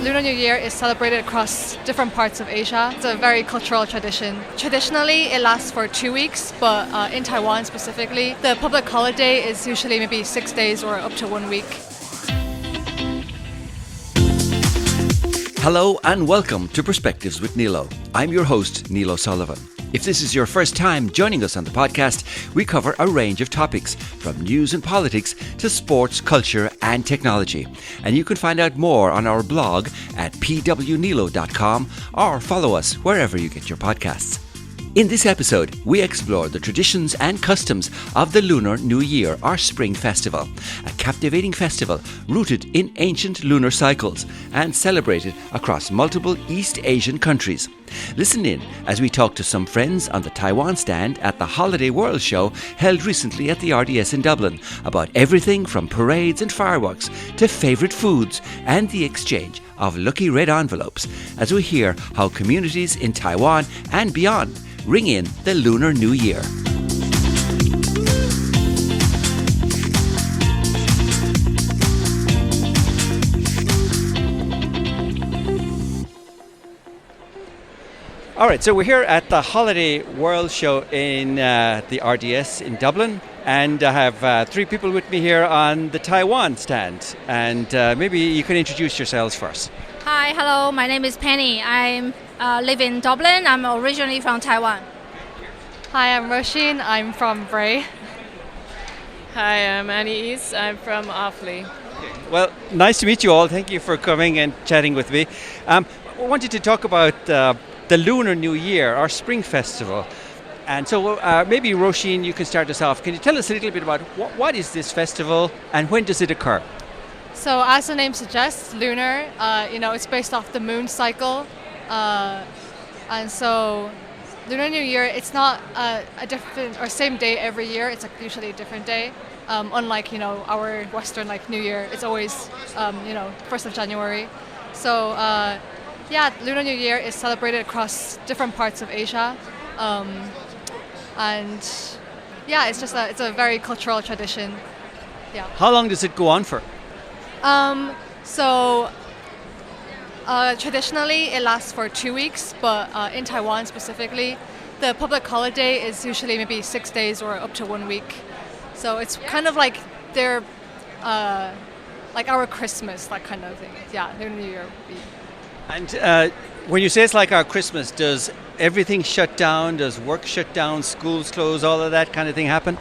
Lunar New Year is celebrated across different parts of Asia. It's a very cultural tradition. Traditionally, it lasts for 2 weeks, but in Taiwan specifically, the public holiday is usually maybe 6 days or up to 1 week. Hello and welcome to Perspectives with Nilo. I'm your host, Nilo Sullivan. If this is your first time joining us on the podcast, we cover a range of topics from news and politics to sports, culture and technology. And you can find out more on our blog at pwnilo.com or follow us wherever you get your podcasts. In this episode, we explore the traditions and customs of the Lunar New Year, or Spring Festival, a captivating festival rooted in ancient lunar cycles and celebrated across multiple East Asian countries. Listen in as we talk to some friends on the Taiwan stand at the Holiday World Show held recently at the RDS in Dublin about everything from parades and fireworks to favourite foods and the exchange of lucky red envelopes as we hear how communities in Taiwan and beyond ring in the Lunar New Year. All right, so we're here at the Holiday World Show in the RDS in Dublin, and I have 3 people with me here on the Taiwan stand, and maybe you can introduce yourselves first. Hi, hello, my name is Penny. I live in Dublin. I'm originally from Taiwan. Hi, I'm Roisin. I'm from Bray. Hi, I'm Annie East. I'm from Offaly. Well, nice to meet you all. Thank you for coming and chatting with me. I wanted to talk about the Lunar New Year, our Spring Festival. And so maybe Roisin, you can start us off. Can you tell us a little bit about what is this festival and when does it occur? So as the name suggests, lunar, it's based off the moon cycle. And so Lunar New Year, it's not a different or same day every year. It's usually a different day. Unlike, our Western New Year, it's always, 1st of January. So, Lunar New Year is celebrated across different parts of Asia. It's a very cultural tradition. Yeah. How long does it go on for? Traditionally, it lasts for 2 weeks, but in Taiwan specifically, the public holiday is usually maybe 6 days or up to 1 week. So it's kind of like their, like our Christmas, that kind of thing. Yeah, Lunar New Year would be. And when you say it's like our Christmas, does everything shut down? Does work shut down? Schools close? All of that kind of thing happen?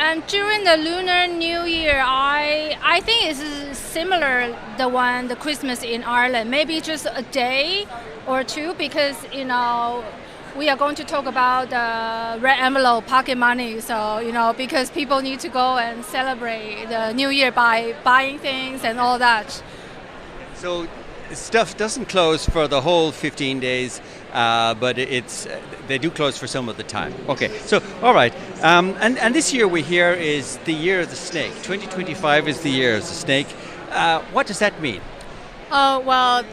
And during the Lunar New Year, I think it's similar the Christmas in Ireland. Maybe just a day or two, because we are going to talk about the red envelope, pocket money. So because people need to go and celebrate the New Year by buying things and all that. So stuff doesn't close for the whole 15 days, but they do close for some of the time. Okay, so all right, and this year we hear is the year of the snake. 2025 is the year of the snake. What does that mean? Well,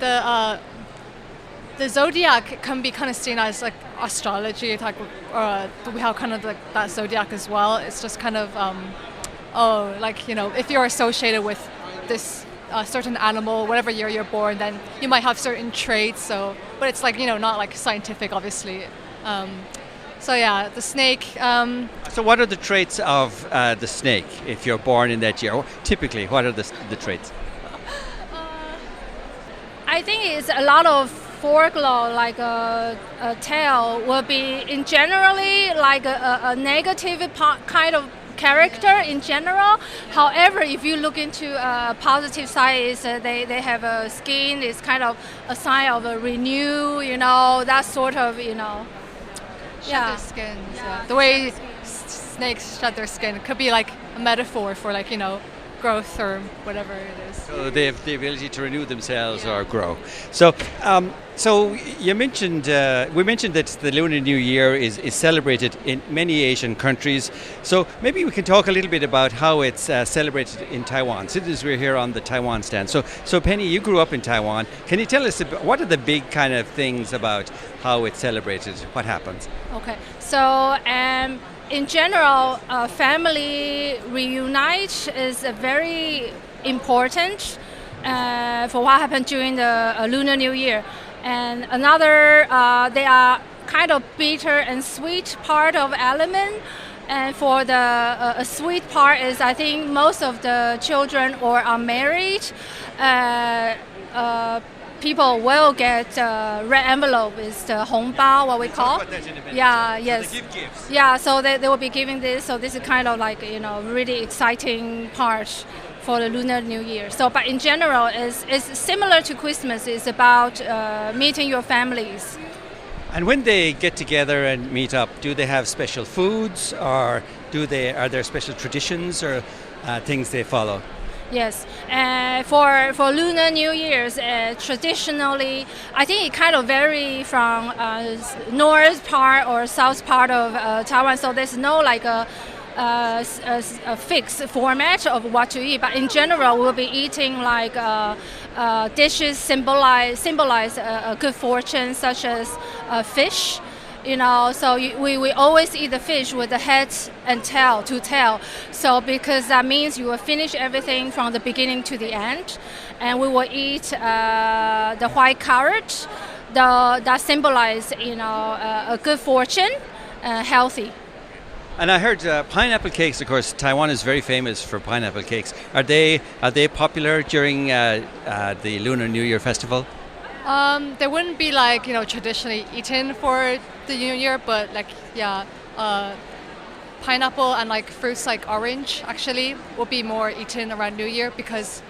the zodiac can be kind of seen as like astrology, we have kind of like that zodiac as well. It's just kind of if you're associated with this certain animal, whatever year you're born, then you might have certain traits. So, but it's not like scientific, obviously. The snake. So, what are the traits of the snake if you're born in that year? Typically, what are the traits? I think it's a lot of folklore, like a tale will be in generally like a negative kind of character in general. However, if you look into positive side, is they have a skin. It's kind of a sign of a renew. That sort of Shed their skins. Yeah. The way snakes shed their skin could be like a metaphor for growth or whatever it is. So they have the ability to renew themselves or grow. So you mentioned we mentioned that the Lunar New Year is celebrated in many Asian countries. So maybe we can talk a little bit about how it's celebrated in Taiwan, since we're here on the Taiwan stand. So Penny, you grew up in Taiwan. Can you tell us what are the big kind of things about how it's celebrated? What happens? Okay, so in general, family reunite is very important, for what happened during the Lunar New Year. And another, they are kind of bitter and sweet part of element. And for the a sweet part is, I think most of the children or are married, people will get red envelope. Is the 红包, what we call? Yeah, yes. So they give gifts. Yeah, so they will be giving this. So this is kind of like, really exciting part for the Lunar New Year. So, but in general, it's similar to Christmas. It's about meeting your families. And when they get together and meet up, do they have special foods, or are there special traditions or things they follow? Yes, for Lunar New Year's, traditionally, I think it kind of vary from north part or south part of Taiwan. So there's no like a fixed format of what to eat. But in general, we'll be eating like dishes symbolize a good fortune, such as fish. So we always eat the fish with the head and tail, So because that means you will finish everything from the beginning to the end, and we will eat the white carrot, that symbolize a good fortune, healthy. And I heard pineapple cakes. Of course, Taiwan is very famous for pineapple cakes. Are they popular during the Lunar New Year festival? They wouldn't be like traditionally eaten for the New Year, but like pineapple and like fruits like orange actually will be more eaten around New Year, because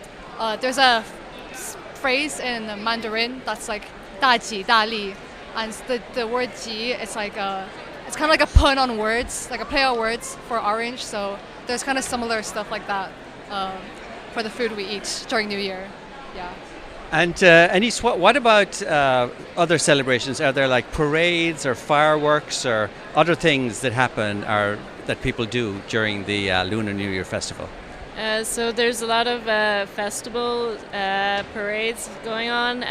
there's a phrase in Mandarin that's like 大吉大利, and the word 吉, it's like it's kind of like a pun on words, like a play on words for orange. So there's kind of similar stuff like that for the food we eat during New Year. Yeah. And what about other celebrations? Are there like parades or fireworks or other things that happen or that people do during the Lunar New Year festival? So there's a lot of festival parades going on.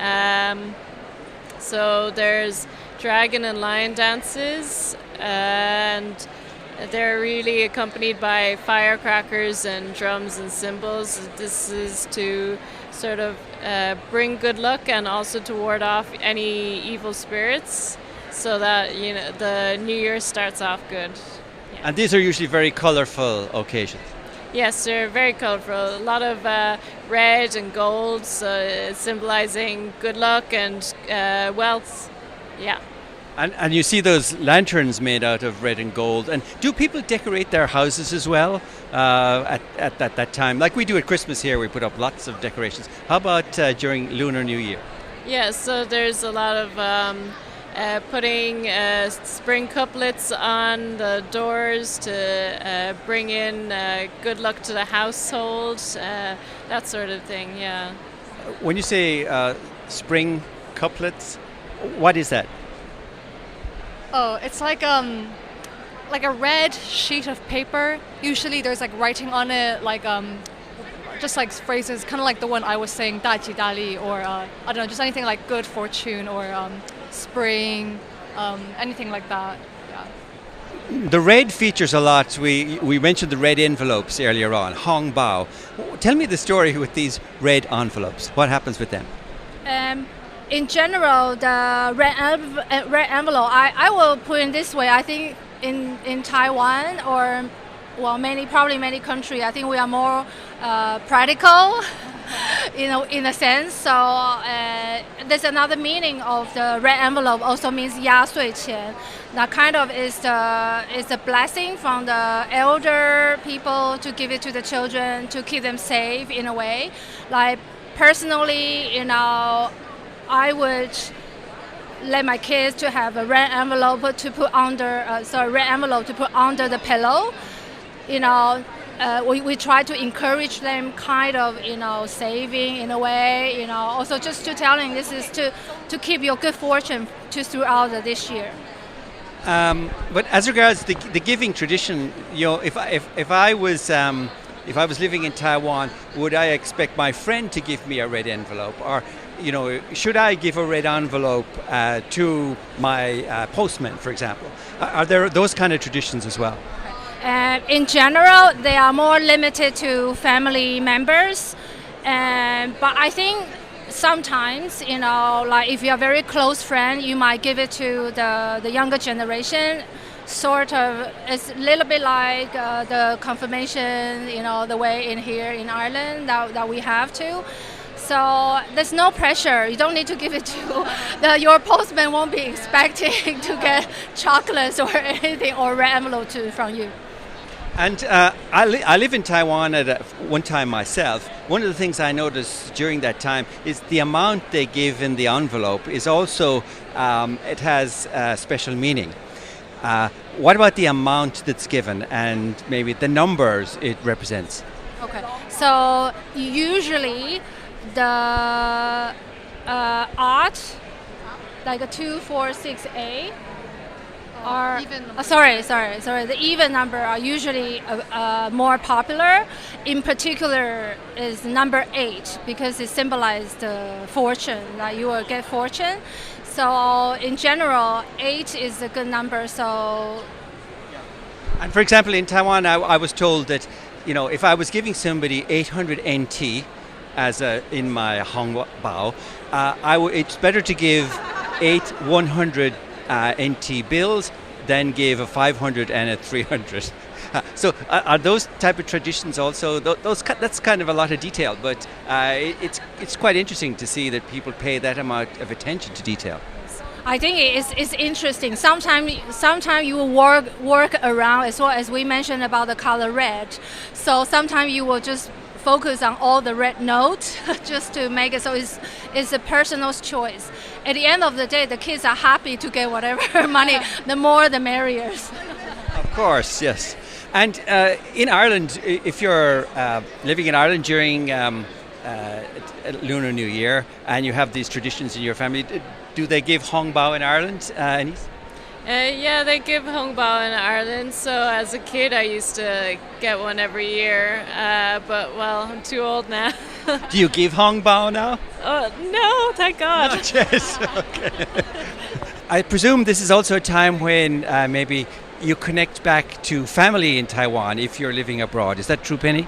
So there's dragon and lion dances, and they're really accompanied by firecrackers and drums and cymbals. This is to sort of bring good luck and also to ward off any evil spirits, so that the New Year starts off good. Yeah. And these are usually very colourful occasions. Yes, they're very colourful. A lot of red and gold, symbolising good luck and wealth. Yeah. And you see those lanterns made out of red and gold. And do people decorate their houses as well at that time? Like we do at Christmas here, we put up lots of decorations. How about during Lunar New Year? Yeah, so there's a lot of putting spring couplets on the doors to bring in good luck to the household, that sort of thing, yeah. When you say spring couplets, what is that? Oh, it's like a red sheet of paper. Usually there's like writing on it, like just like phrases, kind of like the one I was saying, 大吉大利, or I don't know, just anything like good fortune or spring, anything like that. Yeah. The red features a lot. We mentioned the red envelopes earlier on, Hong Bao. Tell me the story with these red envelopes. What happens with them? In general, the red envelope, I will put it this way. I think in Taiwan or probably many countries, I think we are more practical, in a sense. So there's another meaning of the red envelope. Also means 压岁钱. That kind of is the blessing from the elder people to give it to the children to keep them safe in a way. Like personally, I would let my kids to have a red envelope to put under the pillow. We try to encourage them kind of saving in a way. Also just to telling this is to keep your good fortune throughout this year. But as regards the giving tradition, if I was living in Taiwan, would I expect my friend to give me a red envelope, or should I give a red envelope to my postman, for example? Are there those kind of traditions as well? In general, they are more limited to family members. But I think sometimes, like if you're a very close friend, you might give it to the younger generation. Sort of, it's a little bit like the confirmation, the way in here in Ireland that we have to. So there's no pressure. You don't need to give it to your postman. Won't be expecting to get chocolates or anything or red envelope from you. And I live in Taiwan at one time myself. One of the things I noticed during that time is the amount they give in the envelope is also, it has special meaning. What about the amount that's given and maybe the numbers it represents? Okay, so usually the odd, like a 2, 4, 6A, are sorry. The even number are usually more popular. In particular, is number 8 because it symbolizes the fortune that you will get fortune. So in general, 8 is a good number. So. And for example, in Taiwan, I was told that, if I was giving somebody 800 NT in my hongbao, it's better to give 8 100 NT bills than give a 500 and a 300. So are those type of traditions also? That's kind of a lot of detail, but it's quite interesting to see that people pay that amount of attention to detail. I think it's interesting. Sometimes you will work around, as well as we mentioned about the color red. So sometimes you will just focus on all the red notes just to make it so it's a personal choice. At the end of the day, the kids are happy to get whatever money. The more, the merrier. Of course, yes. And in Ireland, if you're living in Ireland during Lunar New Year and you have these traditions in your family, do they give hongbao in Ireland, Anise? Yeah, they give hongbao in Ireland. So as a kid, I used to get one every year. But I'm too old now. Do you give hongbao now? No, thank God. Not yet. Okay. I presume this is also a time when maybe you connect back to family in Taiwan if you're living abroad. Is that true, Penny?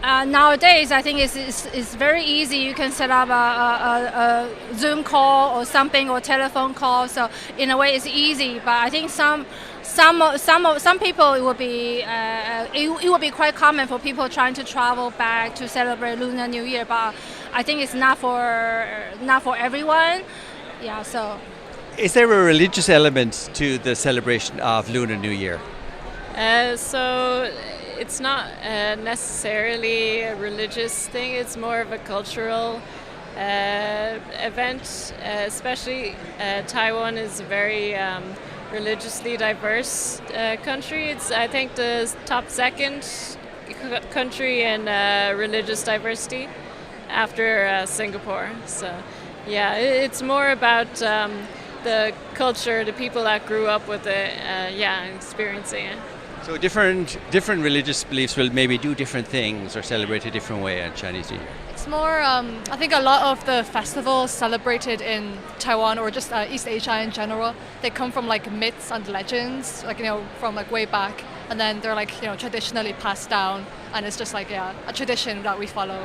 Nowadays, I think it's very easy. You can set up a Zoom call or something, or telephone call. So in a way, it's easy. But I think some people, it would be quite common for people trying to travel back to celebrate Lunar New Year. But I think it's not for everyone. Yeah. So. Is there a religious element to the celebration of Lunar New Year? So it's not necessarily a religious thing. It's more of a cultural event. Especially Taiwan is a very religiously diverse country. It's, I think, the top second country in religious diversity after Singapore. So yeah, it's more about the culture, the people that grew up with it, experiencing it. So different religious beliefs will maybe do different things or celebrate a different way on Chinese New Year. It's more, I think a lot of the festivals celebrated in Taiwan or just East Asia in general, they come from like myths and legends, like, from like way back. And then they're like, traditionally passed down. And it's just like, a tradition that we follow.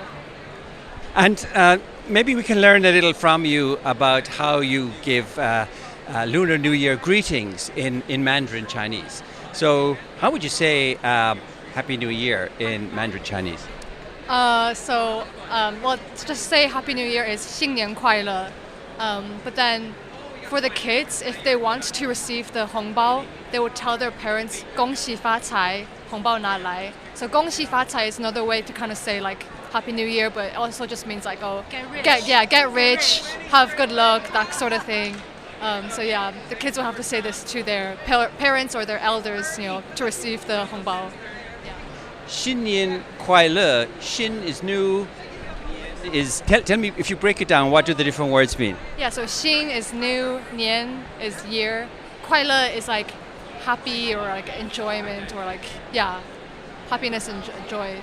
And maybe we can learn a little from you about how you give Lunar New Year greetings in Mandarin Chinese. So how would you say Happy New Year in Mandarin Chinese? Just say Happy New Year is 新年快乐. But then for the kids, if they want to receive the hongbao, they would tell their parents 恭喜发财, 红包拿来. So 恭喜发财 is another way to kind of say like Happy New Year, but it also just means like, get rich. Get rich, have good luck, that sort of thing. The kids will have to say this to their parents or their elders, to receive the hongbao. 新年快乐, Xin is new. Tell me, if you break it down, what do the different words mean? Yeah, so 新 is new, 年 is year, 快乐 is like happy or like enjoyment or like, happiness and joy.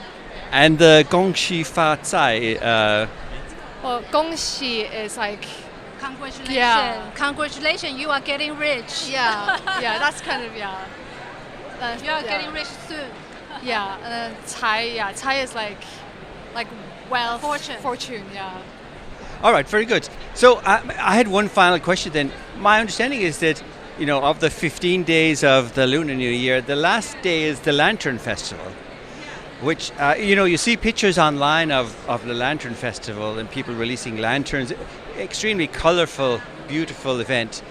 And the 恭喜发财,恭喜 is like congratulations. Yeah. Congratulations, you are getting rich. Yeah, that's kind of, you are getting rich soon. Yeah, and then 财 is like wealth, Fortune. fortune. Yeah. All right, very good. So I had one final question then. My understanding is that, of the 15 days of the Lunar New Year, the last day is the Lantern Festival, which, you see pictures online of the Lantern Festival and people releasing lanterns. Extremely colourful, beautiful event.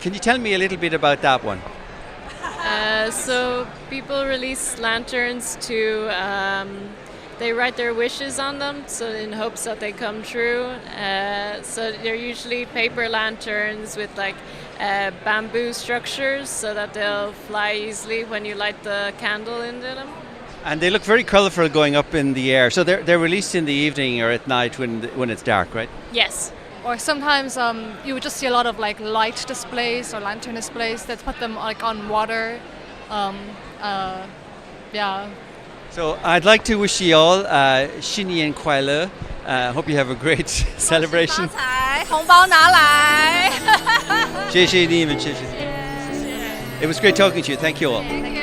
Can you tell me a little bit about that one? So people release lanterns to, they write their wishes on them, so in hopes that they come true. So they're usually paper lanterns with bamboo structures so that they'll fly easily when you light the candle into them. And they look very colourful going up in the air. So they're released in the evening or at night when it's dark, right? Yes. Or sometimes you would just see a lot of light displays or lantern displays that put them on water. Yeah. So I'd like to wish you all 新年快乐. Hope you have a great celebration. 红包拿来。谢谢你们，谢谢。It was great talking to you. Thank you all. Thank you.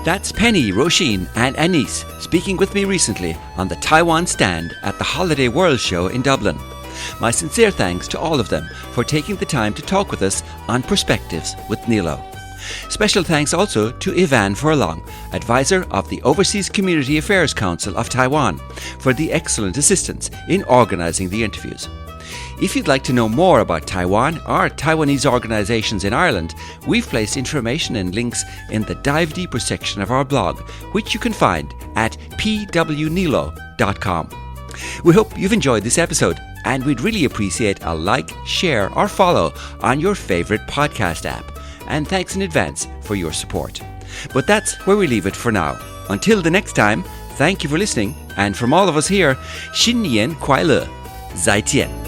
That's Penny, Roisin and Anise speaking with me recently on the Taiwan stand at the Holiday World Show in Dublin. My sincere thanks to all of them for taking the time to talk with us on Perspectives with Nilo. Special thanks also to Ivan Furlong, advisor of the Overseas Community Affairs Council of Taiwan, for the excellent assistance in organising the interviews. If you'd like to know more about Taiwan or Taiwanese organisations in Ireland, we've placed information and links in the Dive Deeper section of our blog, which you can find at pwnilo.com. We hope you've enjoyed this episode, and we'd really appreciate a like, share or follow on your favourite podcast app. And thanks in advance for your support. But that's where we leave it for now. Until the next time, thank you for listening, and from all of us here, 新年快乐，再见。